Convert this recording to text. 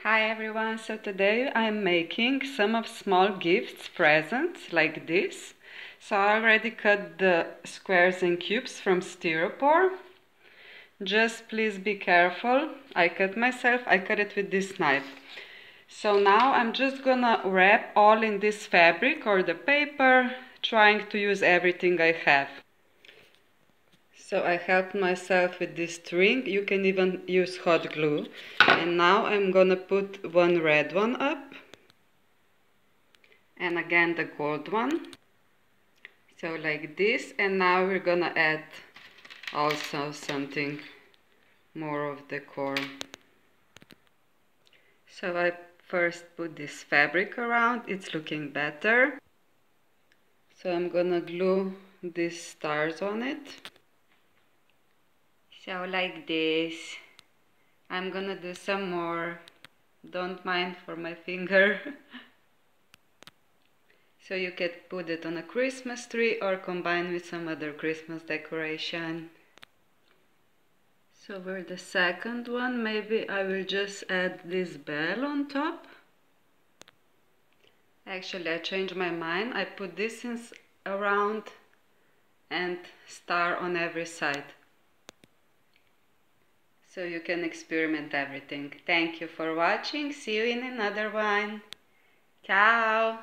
Hi everyone, so today I'm making some of small gifts, presents like this. So I already cut the squares and cubes from styrofoam. Just please be careful. I cut it with this knife. So now I'm just gonna wrap all in this fabric or the paper, trying to use everything I have. So I helped myself with this string. You can even use hot glue. And now I'm gonna put one red one up. And again the gold one. So like this. And now we're gonna add also something more of decor. So I first put this fabric around. It's looking better. So I'm gonna glue these stars on it. So like this. I'm gonna do some more. Don't mind for my finger. So you can put it on a Christmas tree or combine with some other Christmas decoration. So for the second one, maybe I will just add this bell on top. Actually, I changed my mind. I put this around and star on every side. So you can experiment everything. Thank you for watching. See you in another one. Ciao!